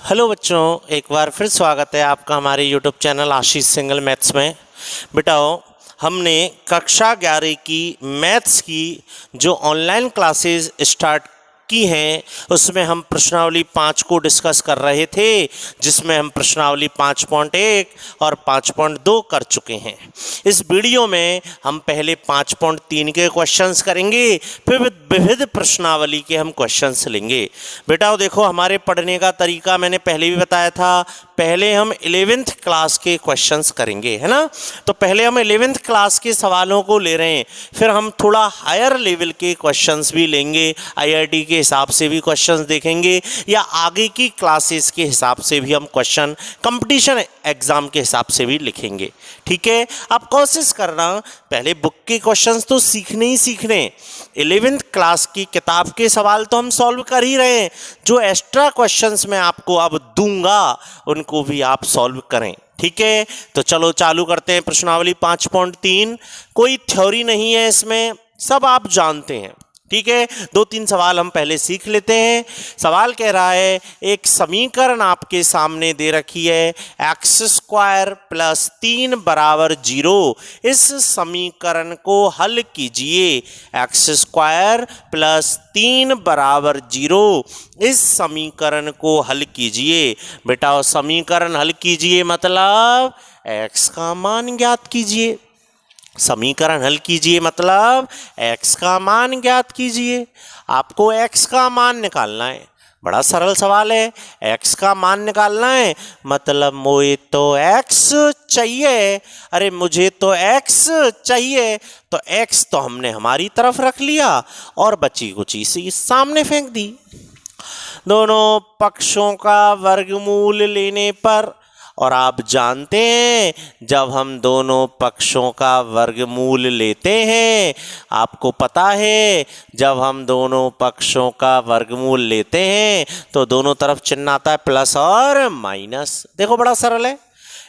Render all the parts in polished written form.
Hello बच्चों, एक बार फिर स्वागत है आपका हमारे यूट्यूब चैनल आशीष सिंगल मैथ्स में। बेटाओ, हमने कक्षा 11 की मैथ्स की जो ऑनलाइन क्लासेस स्टार्ट की हैं उसमें हम प्रश्नावली 5 को डिस्कस कर रहे थे, जिसमें हम प्रश्नावली 5.1 और 5.2 कर चुके हैं। इस वीडियो में हम पहले 5.3 के क्वेश्चंस करेंगे, फिर विविध प्रश्नावली के हम क्वेश्चंस लेंगे। बेटा देखो, हमारे पढ़ने का तरीका मैंने पहले भी बताया था। पहले हम 11th क्लास के क्वेश्चंस करेंगे, है ना। तो पहले हम 11th क्लास के सवालों को ले रहे हैं, फिर हम थोड़ा हायर लेवल के क्वेश्चंस भी लेंगे, IIT के हिसाब से भी क्वेश्चंस देखेंगे, या आगे की क्लासेस के हिसाब से भी हम क्वेश्चन कंपटीशन एग्जाम के हिसाब से भी लिखेंगे। ठीक है, आप कोशिश करना पहले बुक के क्वेश्चंस तो सीखने ही सीखने। 11th क्लास की किताब के सवाल तो हम सॉल्व कर ही रहे हैं, जो एक्स्ट्रा क्वेश्चंस मैं आपको अब दूंगा उनको भी आप सॉल्व करें। ठीक है, तो चलो चालू करते हैं प्रश्नावली 5.3। कोई थ्योरी नहीं है इसमें, सब आप जानते हैं। ठीक है, 2-3 सवाल हम पहले सीख लेते हैं। सवाल कह रहा है, एक समीकरण आपके सामने दे रखी है, x² + 3 = 0। इस समीकरण को हल कीजिए। x² + 3 = 0। इस समीकरण को हल कीजिए। बेटा समीकरण हल कीजिए मतलब x का मान ज्ञात कीजिए। समीकरण हल कीजिए मतलब x का मान ज्ञात कीजिए। आपको x का मान निकालना है, बड़ा सरल सवाल है। x का मान निकालना है मतलब मुझे तो x चाहिए। अरे मुझे तो x चाहिए, तो x तो हमने हमारी तरफ रख लिया और बची कुची सी सामने फेंक दी। दोनों पक्षों का वर्गमूल लेने पर, और आप जानते हैं जब हम दोनों पक्षों का वर्गमूल लेते हैं, आपको पता है जब हम दोनों पक्षों का वर्गमूल लेते हैं तो दोनों तरफ चिन्ह आता है प्लस और माइनस। देखो बड़ा सरल है।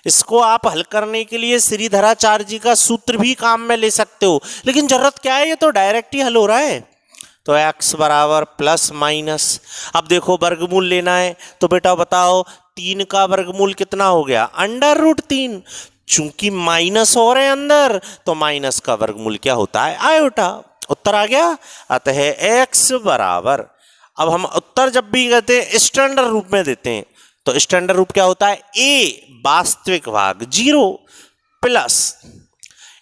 इसको आप हल करने के लिए श्रीधराचार्य जी का सूत्र भी काम में ले सकते हो, लेकिन जरूरत क्या है, ये तो डायरेक्ट ही हल हो रहा है। तो x बराबर +- अब देखो वर्गमूल लेना है, तो बेटा बताओ 3 का वर्गमूल कितना हो गया, √3। चूंकि माइनस हो रहे हैं अंदर, तो माइनस का वर्गमूल क्या होता है, आयोटा। उत्तर आ गया। अतः x बराबर, अब हम उत्तर जब भी कहते हैं स्टैंडर्ड रूप में देते हैं, तो स्टैंडर्ड रूप क्या होता है, a वास्तविक भाग 0 प्लस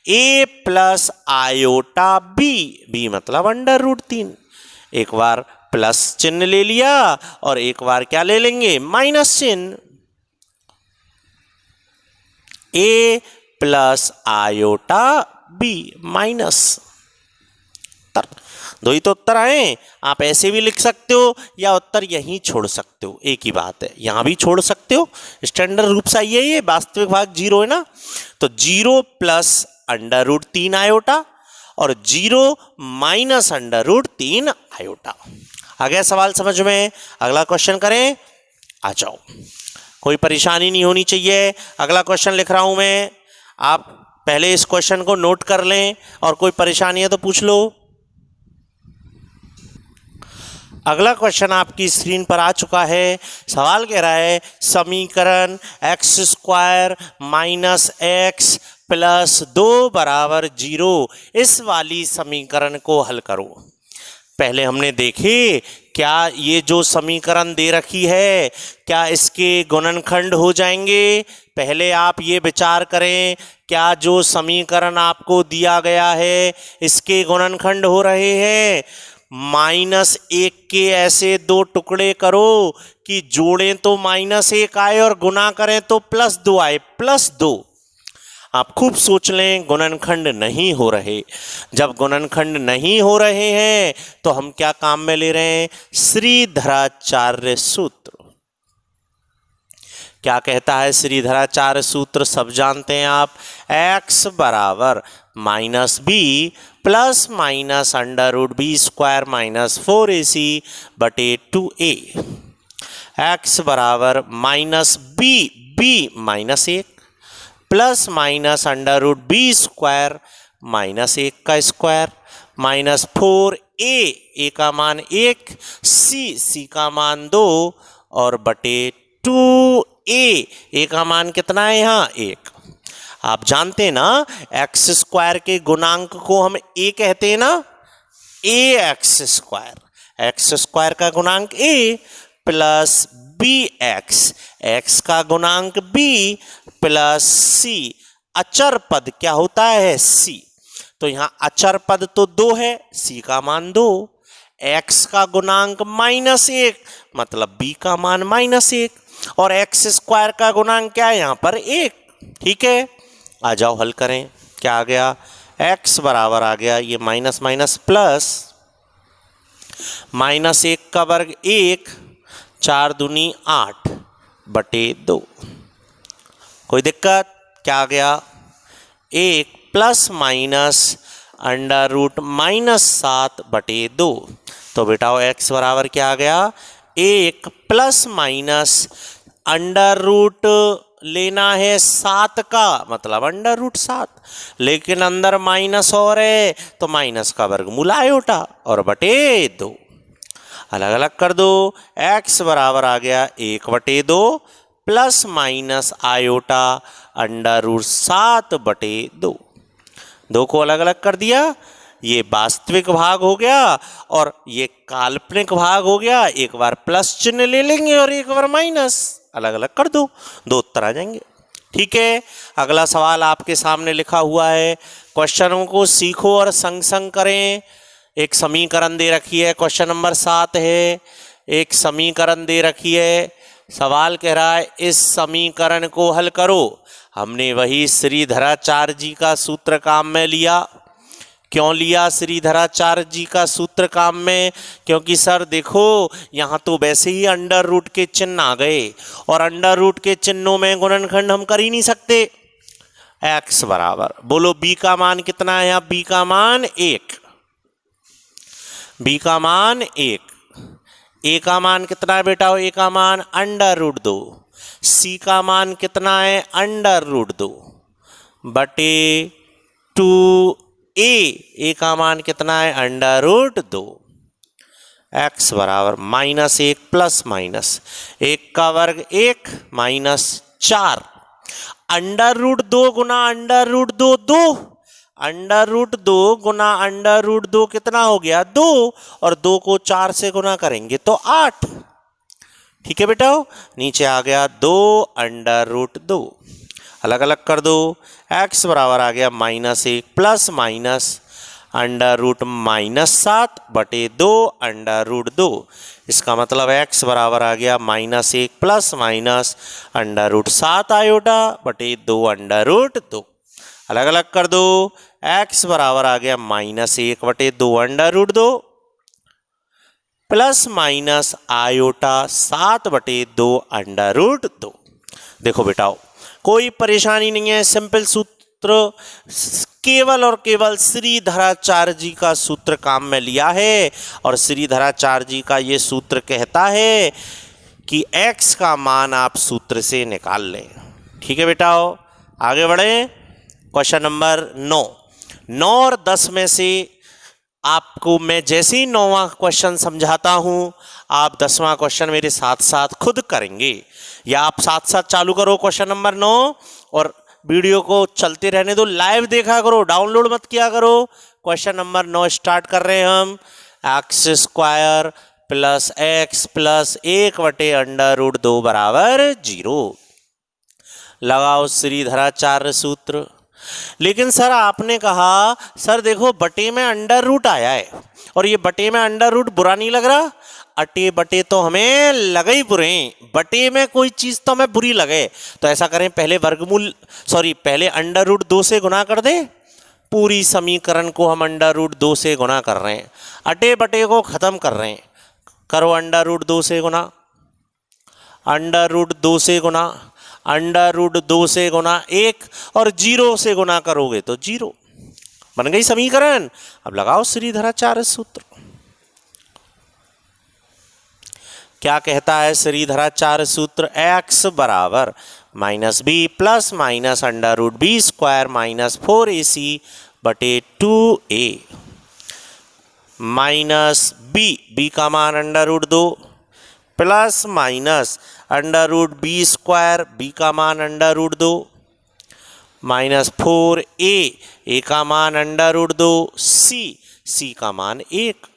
a + आयोटा b मतलब √3। एक बार प्लस चिन्ह ले लिया और एक बार क्या ले लेंगे, माइनस चिन्ह। a + iota b minus. दो ही तो उत्तर आए। आप ऐसे भी लिख सकते हो या उत्तर यहीं छोड़ सकते हो, एक ही बात है, यहां भी छोड़ सकते हो। स्टैंडर्ड रूप से ये वास्तविक भाग 0 है ना, तो 0 + √3 आयोटा और 0 - √3 आयोटा। आ गया सवाल समझ में। अगला क्वेश्चन करें, आ जाओ, कोई परेशानी नहीं होनी चाहिए। अगला क्वेश्चन लिख रहा हूं मैं, आप पहले इस क्वेश्चन को नोट कर लें और कोई परेशानी है तो पूछ लो। अगला क्वेश्चन आपकी स्क्रीन पर आ चुका है। सवाल कह रहा है, समीकरण x² - x + 2 = 0। इस वाली समीकरण को हल करो। पहले हमने देखे क्या ये जो समीकरण दे रखी है, क्या इसके गुणनखंड हो जाएंगे। पहले आप ये विचार करें, क्या जो समीकरण आपको दिया गया है इसके गुणनखंड हो रहे हैं। -1 के ऐसे 2 टुकड़े करो कि जोड़ें तो -1 आए और गुना करें तो +2 आए, +2। आप खूब सोच लें, गुणनखंड नहीं हो रहे। जब गुणनखंड नहीं हो रहे हैं तो हम क्या काम में ले रहे हैं, श्रीधराचार्य सूत्र। क्या कहता है श्रीधराचार्य सूत्र, सब जानते हैं आप। x बराबर -b + √b² - 4ac बटे 2a। x बराबर -b -1 + √b² -1 का स्क्वायर -4a का मान 1, c का मान 2 और बटे ए का मान कितना है यहाँ 1। आप जानते हैं ना एक्स स्क्वायर के गुणांक को हम ए कहते हैं ना, ए एक्स स्क्वायर का गुणांक ए प्लस बी एक्स का गुणांक बी प्लस सी। अचर पद क्या होता है सी, तो यहां अचर पद तो 2 है, सी का मान 2, एक्स का गुणांक -1 मतलब बी का मान -1, और एक्स स्क्वायर का गुणांक क्या है यहाँ पर 1। ठीक है, आ जाओ हल करें। क्या आ गया, x बराबर आ गया ये माइनस माइनस प्लस, -1 का वर्ग 1, 4 दूनी 8 बटे 2। कोई दिक्कत? क्या आ गया 1 प्लस माइनस अंडर रूट -7 बटे 2। तो बेटा x बराबर क्या आ गया 1 प्लस माइनस अंडर रूट लेना है 7 का मतलब अंडर रूट 7, लेकिन अंदर माइनस और है तो माइनस का वर्गमूल आयोटा और बटे 2। अलग अलग कर दो, x बराबर आ गया 1 बटे 2 plus minus iota under root 7 बटे 2। 2 को अलग अलग कर दिया, ये वास्तविक भाग हो गया और ये काल्पनिक भाग हो गया। एक बार प्लस चिन्ह ले लेंगे और एक बार माइनस, अलग अलग कर दो, 2 उत्तर आ जाएंगे। ठीक है, अगला सवाल आपके सामने लिखा हुआ है। क्वेश्चनों को सीखो और संग संग करें। एक समीकरण दे रखी है, क्वेश्चन नंबर 7 है। एक समीकरण दे रखी है, सवाल कह रहा है इस समीकरण को हल करो। हमने वही श्रीधराचार्य जी का सूत्र काम में लिया। क्यों लिया श्रीधराचार्य जी का सूत्र काम में? क्योंकि सर देखो यहाँ तो वैसे ही अंडर रूट के चिन्ह आ गए और अंडर रूट के चिन्हों में गुणनखंड हम कर ही नहीं सकते। x बराबर बोलो b का मान कितना है? यहाँ b का मान 1, b का मान 1, a का मान कितना है बेटा? a का मान अंडर रूट 2, c का मान कितना है? अंडर रूट 2 बटे 2, ए का मान कितना है? Under root 2। x बराबर -1 प्लस माइनस 1 का वर्ग 1 माइनस 4 अंडर रूट 2 गुना अंडर रूट 2 2, अंडर रूट 2 गुना अंडर रूट 2 कितना हो गया? 2, और 2 को 4 से गुना करेंगे तो 8। ठीक है बेटा, नीचे आ गया 2 अंडर रूट 2। अलग अलग कर दो, x बराबर आ गया -1 प्लस माइनस अंडर रूट -7 बटे 2 अंडर रूट 2। इसका मतलब x बराबर आ गया -1 plus minus under root 7 iota बटे 2 अंडर रूट 2। अलग अलग कर दो, x बराबर आ गया -1 बटे 2 under root 2 plus minus iota 7 बटे 2 अंडर रूट 2। देखो बेटाओ कोई परेशानी नहीं है, सिंपल सूत्र, केवल और केवल श्रीधराचार्य जी का सूत्र काम में लिया है और श्रीधराचार्य जी का ये सूत्र कहता है कि x का मान आप सूत्र से निकाल लें। ठीक है बेटाओ, आगे बढ़े। क्वेश्चन नंबर 9 और 10 में से आपको मैं जैसे ही 9वां क्वेश्चन समझाता हूं, आप 10वां क्वेश्चन मेरे साथ साथ खुद करेंगे, या आप साथ साथ चालू करो क्वेश्चन नंबर 9 और वीडियो को चलते रहने दो, लाइव देखा करो, डाउनलोड मत किया करो। क्वेश्चन नंबर 9 स्टार्ट कर रहे हैं हम। X square plus x plus 1 बटे अंडर रूट 2 बराबर 0। लगाओ श्रीधराचार्य सूत्र। लेकिन सर आपने कहा सर देखो बटे में अंडर रूट आया है और ये बटे में अंडर रूट बुरा नहीं लग रहा। अटे बटे तो हमें लगे ही बुरे, बटे में कोई चीज़ तो हमें बुरी लगे। तो ऐसा करें पहले पहले अंडर रूट 2 से गुना कर दे। पूरी समीकरण को हम अंडर रूट 2 से गुना कर रहे हैं, अटे बटे को ख़त्म कर रहे हैं। करो अंडर रूट 2 से गुना, अंडर रूट 2 से गुना, अंडर रूट 2 से गुना 1 और 0 से गुना करोगे तो 0। बन गई समीकरण। अब लगाओ श्रीधराचार्य सूत्र। क्या कहता है श्रीधराचार्य सूत्र? x बराबर -b plus minus under root b square minus 4ac बटे 2a माइनस b का मान under root 2 plus minus under root B square, B का मान अंडर रूट 2, माइनस 4a का मान अंडर रूट 2, सी का मान 1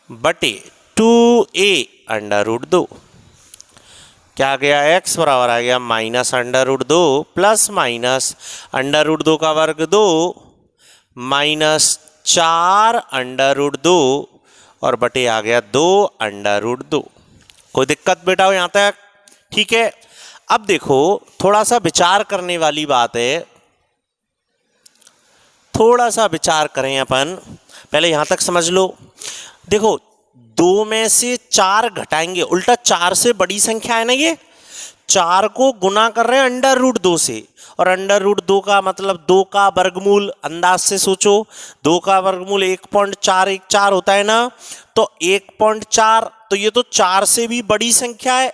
बटे 2a अंडर रूट 2। क्या आ गया, x बराबर आ गया minus under root 2 plus minus under root 2 का वर्ग 2 माइनस 4 अंडर रूट 2 और बटे आ गया 2 अंडर रूट 2। कोई दिक्कत बेटा हो यहाँ तक? ठीक है। अब देखो थोड़ा सा विचार करने वाली बात है, थोड़ा सा विचार करें अपन। पहले यहाँ तक समझ लो। देखो 2 में से 4 घटाएंगे, उल्टा 4 से बड़ी संख्या है ना, ये 4 को गुना कर रहे हैं अंडर रूट 2 से, और अंडर रूट 2 का मतलब 2 का वर्गमूल, अंदाज से सोचो 2 का वर्गमूल 1.414 होता है ना, तो 1.4, तो ये तो 4 से भी बड़ी संख्या है।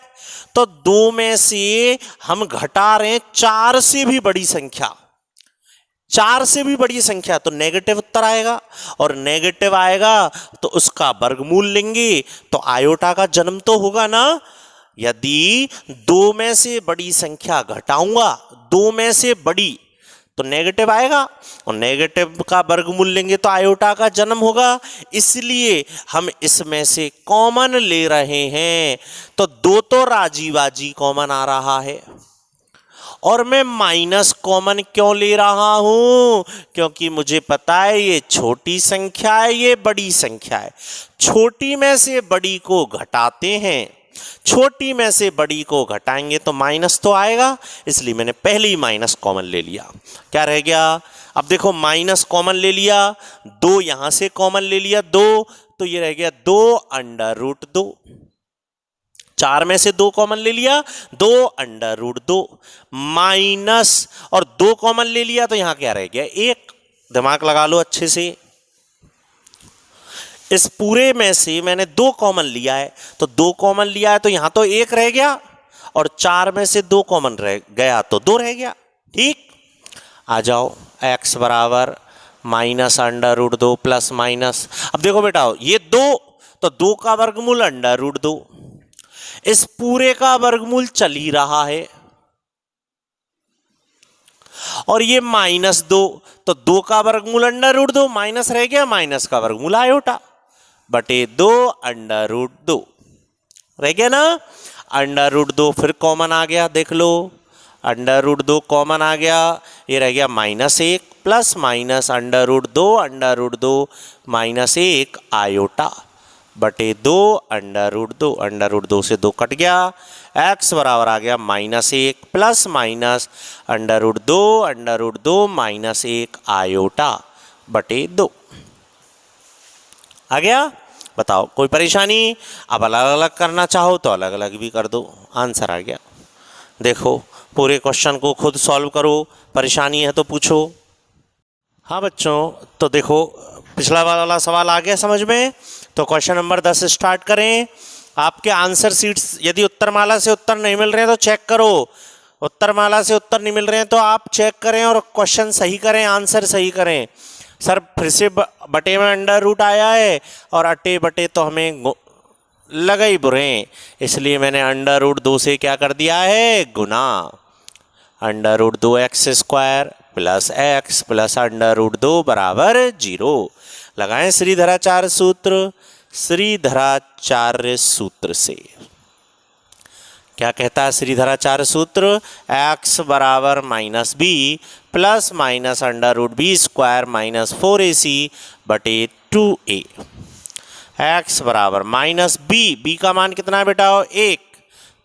तो 2 में से हम घटा रहे हैं 4 से भी बड़ी संख्या, 4 से भी बड़ी संख्या, तो नेगेटिव उत्तर आएगा, और नेगेटिव आएगा तो उसका वर्गमूल लेंगे तो आयोटा का जन्म तो होगा ना। यदि 2 में से बड़ी संख्या घटाऊंगा, 2 में से बड़ी, तो नेगेटिव आएगा, और नेगेटिव का वर्गमूल लेंगे तो आयोटा का जन्म होगा। इसलिए हम इसमें से कॉमन ले रहे हैं, तो 2 तो राजी बाजी कॉमन आ रहा है। और मैं माइनस कॉमन क्यों ले रहा हूं? क्योंकि मुझे पता है ये छोटी संख्या है, ये बड़ी संख्या है। छोटी में से बड़ी को घटाते हैं, छोटी में से बड़ी को घटाएंगे तो माइनस तो आएगा, इसलिए मैंने पहले ही माइनस कॉमन ले लिया। क्या रह गया? अब देखो माइनस कॉमन ले लिया, 2 यहां से कॉमन ले लिया 2, तो ये रह गया 2 अंडर रूट 2। 4 में से 2 कॉमन ले लिया, 2 अंडर रूट 2 माइनस, और 2 कॉमन ले लिया तो यहां क्या रह गया 1। दिमाग लगा लो अच्छे से। इस पूरे में से मैंने 2 कॉमन लिया है, तो 2 कॉमन लिया है तो यहां तो 1 रह गया, और 4 में से 2 कॉमन रह गया तो 2 रह गया। ठीक, आ जाओ x बराबर minus under root 2 plus minus. अब देखो बेटा ये 2, तो 2 का वर्गमूल अंडर रूट 2, इस पूरे का वर्गमूल चल ही रहा है, और ये माइनस 2, तो 2 का वर्गमूल अंडर रूट 2, माइनस रह गया, माइनस का वर्गमूल आयोटा बटे 2 अंडर रूट 2 रह गया ना। अंडर रूट 2 फिर कॉमन आ गया, देख लो अंडर रूट 2 कॉमन आ गया, ये रह गया -1 plus minus under root 2 minus 1 iota बटे 2 अंडर रूट 2 से 2 कट गया। x बराबर आ गया -1 plus minus under root 2 minus 1 iota बटे 2 आ गया। बताओ कोई परेशानी? अब अलग अलग करना चाहो तो अलग अलग भी कर दो, आंसर आ गया। देखो पूरे क्वेश्चन को खुद सॉल्व करो, परेशानी है तो पूछो। हाँ बच्चों, तो देखो पिछला वाला सवाल आ गया समझ में। तो क्वेश्चन नंबर 10 स्टार्ट करें। आपके आंसर शीट्स यदि उत्तरमाला से उत्तर नहीं मिल रहे हैं तो चेक करो, उत्तरमाला से उत्तर नहीं मिल रहे हैं तो आप चेक करें और क्वेश्चन सही करें, आंसर सही करें। सर फिर से बटे में अंडर रूट आया है, और अटे बटे तो हमें लगा ही बुरे, इसलिए मैंने अंडर रूट 2 से क्या कर दिया है गुना। Under root 2x² plus x plus under root 2 बराबर 0। लगाएं श्रीधराचार्य सूत्र। श्रीधराचार्य सूत्र से क्या कहता है श्रीधराचार्य सूत्र? x बराबर -b plus minus under root b² minus 4ac बटे 2a। x बराबर -b का मान कितना है बेटा? 1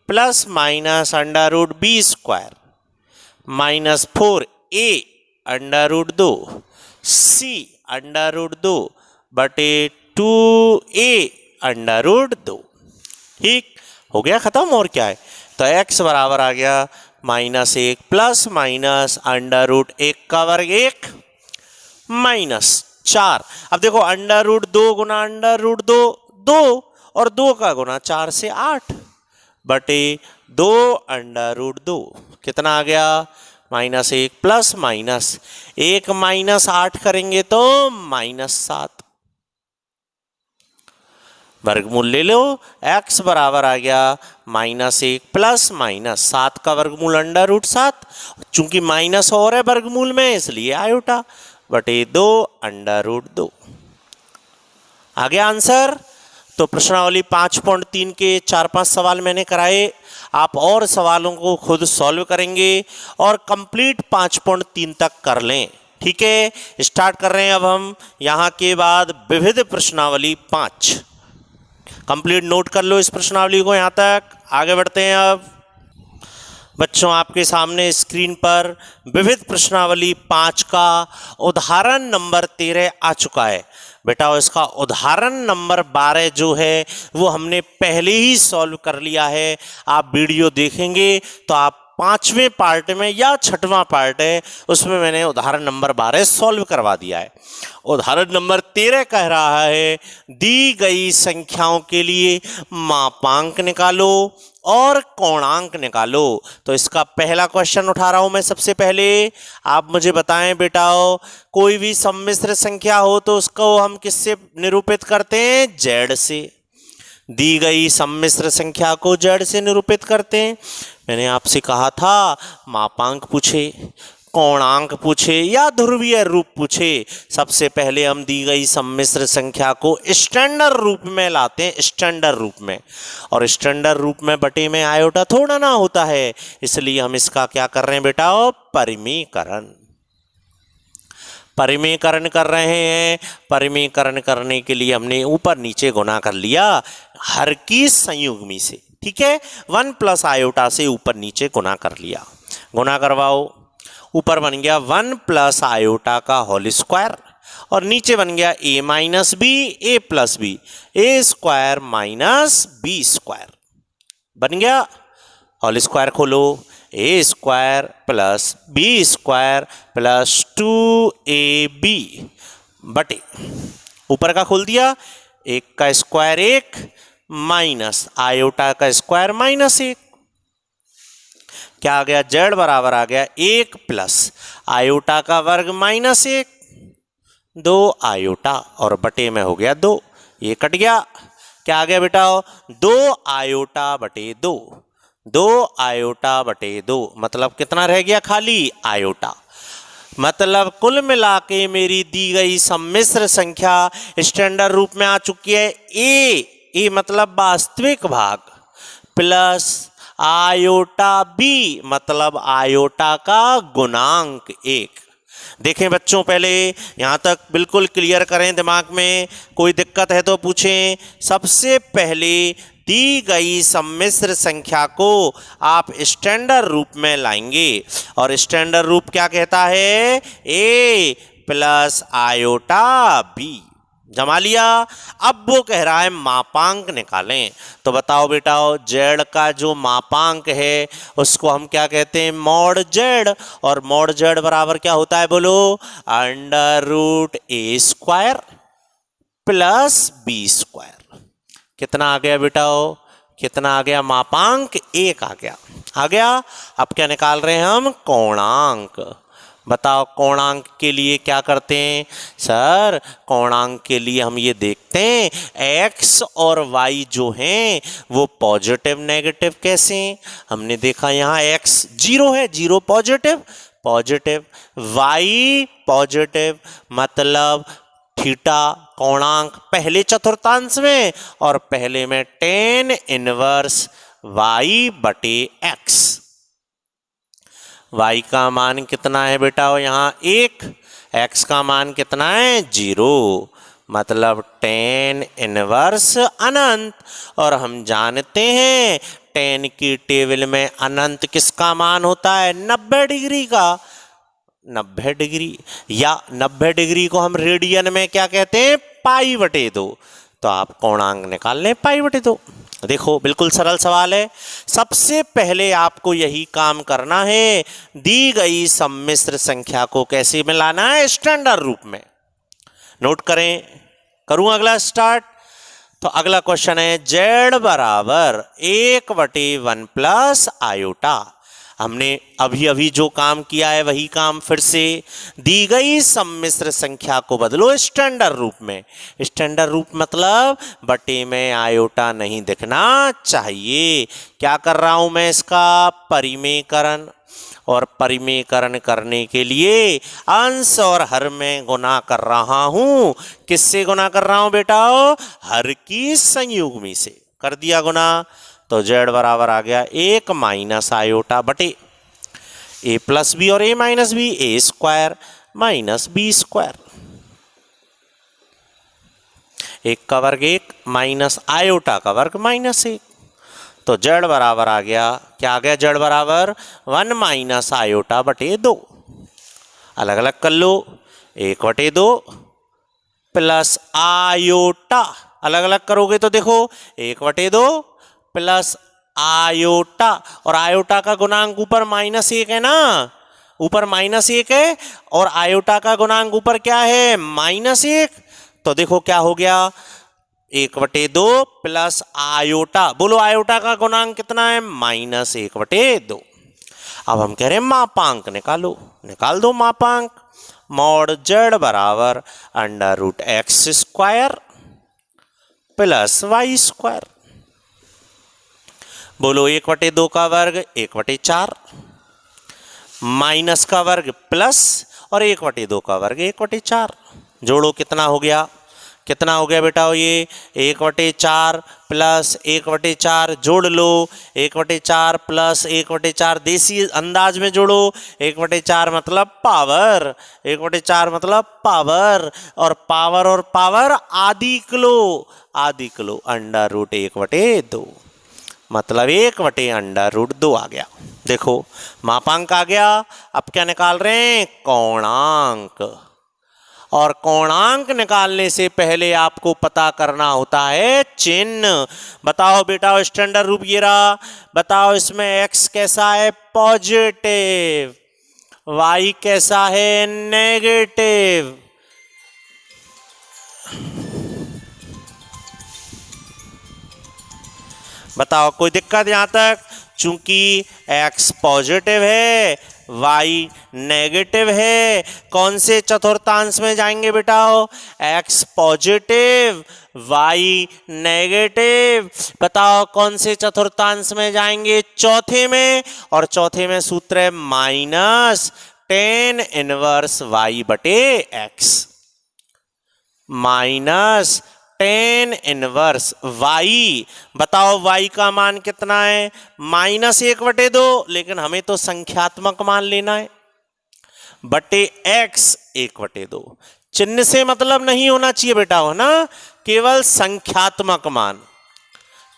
plus minus under root b² minus 4a under root 2 c under root 2 बटे 2a अंडर रूट 2। ठीक हो गया, खत्म। और क्या है? तो x बराबर आ गया -1 प्लस माइनस अंडर रूट 1 का वर्ग 1 माइनस 4। अब देखो अंडर रूट 2 गुना अंडर रूट 2 2, और 2 का गुना 4 से 8 बटे 2 अंडर रूट 2 कितना आ गया? -1 प्लस माइनस 1 माइनस 8 करेंगे तो -7 वर्गमूल ले लो, x बराबर आ गया -1 प्लस माइनस 7 का वर्गमूल √7, चूंकि माइनस और है वर्गमूल में इसलिए आयोटा बटे 2 √2 आ गया आंसर। तो प्रश्नावली 5.3 के 4-5 सवाल मैंने कराए, आप और सवालों को खुद सॉल्व करेंगे और कंप्लीट 5.3 तक कर लें। ठीक है, स्टार्ट कर रहे हैं अब हम यहाँ के बाद विविध प्रश्नावली 5। कंप्लीट नोट कर लो इस प्रश्नावली को यहाँ तक। आगे बढ़ते हैं अब बच्चों, आपके सामने स्क्रीन पर विविध प्रश्नावली 5 का उदाहरण नंबर 13 आ चुका है। बेटा इसका उदाहरण नंबर 12 जो है वो हमने पहले ही सॉल्व कर लिया है। आप वीडियो देखेंगे तो आप 5वें पार्ट में या 6वां पार्ट है उसमें मैंने उदाहरण नंबर 12 सॉल्व करवा दिया है। उदाहरण नंबर 13 कह रहा है दी गई संख्याओं के लिए मापांक निकालो और कोणांक निकालो। तो इसका पहला क्वेश्चन उठा रहा हूं मैं। सबसे पहले आप मुझे बताएं बेटाओ, कोई भी सम्मिश्र संख्या हो तो उसको हम किससे निरूपित करते हैं? जेड से। दी गई सम्मिश्र संख्या को जेड से निरूपित करते हैं। मैंने आपसे कहा था मापांक पूछे, कोणांक पूछे या ध्रुवीय रूप पूछे, सबसे पहले हम दी गई सम्मिश्र संख्या को स्टैंडर्ड रूप में लाते हैं, स्टैंडर्ड रूप में। और स्टैंडर्ड रूप में बटे में आयोटा थोड़ा ना होता है, इसलिए हम इसका क्या कर रहे हैं बेटा? परिमीकरण। परिमीकरण कर रहे हैं। परिमीकरण करने के लिए हमने ऊपर नीचे गुना कर लिया हर की संयुग्मी से। ठीक है, 1 प्लस आयोटा से ऊपर नीचे गुना कर लिया। गुना करवाओ, ऊपर बन गया 1 प्लस आयोटा का होल स्क्वायर और नीचे बन गया a minus B A plus B, A square minus B square बन गया। होल स्क्वायर खोलो, A square plus B square plus 2ab बटे ऊपर का खोल दिया, 1 का स्क्वायर 1 माइनस आयोटा का स्क्वायर -1। क्या आ गया? जेड बराबर आ गया 1 प्लस आयोटा का वर्ग -1 2 आयोटा और बटे में हो गया 2, ये कट गया। क्या आ गया बेटा? 2 आयोटा बटे 2, 2 आयोटा बटे 2, मतलब कितना रह गया? खाली आयोटा। मतलब कुल मिला के मेरी दी गई सम्मिश्र संख्या स्टैंडर्ड रूप में आ चुकी है ए मतलब वास्तविक भाग प्लस आयोटा बी मतलब आयोटा का गुणांक 1। देखें बच्चों, पहले यहाँ तक बिल्कुल क्लियर करें, दिमाग में कोई दिक्कत है तो पूछें। सबसे पहले दी गई सम्मिश्र संख्या को आप स्टैंडर्ड रूप में लाएंगे और स्टैंडर्ड रूप क्या कहता है? ए प्लस आयोटा बी। जमा लिया। अब वो कह रहा है मापांक निकालें। तो बताओ बेटा, जेड का जो मापांक है उसको हम क्या कहते हैं? Mod Z. और मॉड जेड बराबर क्या होता है बोलो? √a² plus b²। कितना आ गया बेटा? कितना आ गया? मापांक 1 आ गया। आ गया। अब क्या निकाल रहे हैं हम? कोणांक। बताओ कोणांक के लिए क्या करते हैं? सर कोणांक के लिए हम ये देखते हैं x और y जो हैं वो पॉजिटिव नेगेटिव कैसे? हमने देखा यहाँ x 0 है, 0 पॉजिटिव, पॉजिटिव y पॉजिटिव, मतलब थीटा कोणांक पहले चतुर्थांश में और पहले में tan इनवर्स y बटे x। y का मान कितना है बेटा? यहाँ 1। x का मान कितना है? 0, मतलब tan इनवर्स अनंत। और हम जानते हैं tan की टेबल में अनंत किसका मान होता है? 90 डिग्री का। 90 डिग्री, या 90 डिग्री को हम रेडियन में क्या कहते हैं? π/2। तो आप कोणांक निकाल लें π/2। देखो बिल्कुल सरल सवाल है। सबसे पहले आपको यही काम करना है, दी गई सम्मिश्र संख्या को कैसे मिलाना है? स्टैंडर्ड रूप में। नोट करें, करूं अगला स्टार्ट। तो अगला क्वेश्चन है z बराबर 1/1 प्लस आयोटा। हमने अभी अभी जो काम किया है वही काम फिर से। दी गई सम्मिश्र संख्या को बदलो स्टैंडर्ड रूप में। स्टैंडर्ड रूप मतलब बटे में आयोटा नहीं दिखना चाहिए। क्या कर रहा हूं मैं, इसका परिमेयकरण। और परिमेयकरण करने के लिए अंश और हर में गुना कर रहा हूं। किससे गुना कर रहा हूं बेटा, हर की संयुग्मी से। कर दिया गुना, तो z बराबर आ गया 1 माइनस आयोटा बटे a प्लस बी और a minus B, A square minus B square. 1 का वर्ग 1 माइनस आयोटा का वर्ग -1, तो z बराबर आ गया, क्या आ गया, z बराबर 1 माइनस आयोटा बटे 2। अलग अलग कर लो, 1 बटे 2 प्लस आयोटा, अलग अलग करोगे तो देखो 1 बटे 2 प्लस आयोटा, और आयोटा का गुणांक ऊपर -1 है ना, ऊपर -1 है, और आयोटा का गुणांक ऊपर क्या है, -1। तो देखो क्या हो गया, 1 बटे 2 प्लस आयोटा, बोलो आयोटा का गुणांक कितना है, -1 बटे 2। अब हम कह रहे हैं मापांक निकालो, निकाल दो मापांक। मॉड z बराबर √x² प्लस y स्क्वायर। बोलो 1 बटे 2 का वर्ग 1 बटे 4, माइनस का वर्ग प्लस, और 1 बटे 2 का वर्ग 1 बटे 4। जोड़ो कितना हो गया, कितना हो गया बेटा, ये 1 बटे 4 प्लस 1 बटे 4, जोड़ लो 1 बटे 4 प्लस 1 बटे 4, देसी अंदाज में जोड़ो, 1 बटे 4 मतलब पावर, 1 बटे 4 मतलब पावर, और पावर आधी किलो, आधी किलो √1 बटे 2, मतलब 1 बटे √2 आ गया। देखो मापांक आ गया। अब क्या निकाल रहे हैं, कोणांक। और कोणांक निकालने से पहले आपको पता करना होता है चिन्ह। बताओ बेटा, स्टैंडर्ड रूप ये रहा, बताओ इसमें x कैसा है, पॉजिटिव, y कैसा है, नेगेटिव। बताओ कोई दिक्कत यहां तक, चूंकि x पॉजिटिव है, y नेगेटिव है, कौन से चतुर्थांश में जाएंगे बेटा, x पॉजिटिव y नेगेटिव, बताओ कौन से चतुर्थांश में जाएंगे, चौथे में, और चौथे में सूत्र है -tan इनवर्स y बटे x, tan इनवर्स y। बताओ y का मान कितना है, -1 बटे 2, लेकिन हमें तो संख्यात्मक मान लेना है, बटे x 1 बटे 2। चिन्ह से मतलब नहीं होना चाहिए बेटा, हो ना, केवल संख्यात्मक मान।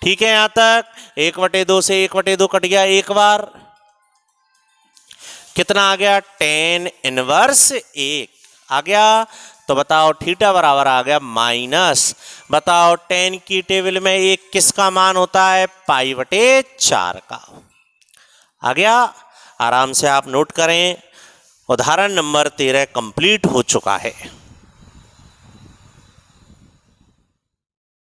ठीक है, यहां तक 1 बटे 2 से 1 बटे 2 कट गया एक बार, कितना आ गया, tan इनवर्स 1 आ गया। तो बताओ थीटा बराबर आ गया माइनस, बताओ tan की टेबल में 1 किसका मान होता है, π/4 का। आ गया, आराम से आप नोट करें। उदाहरण नंबर 13 कंप्लीट हो चुका है।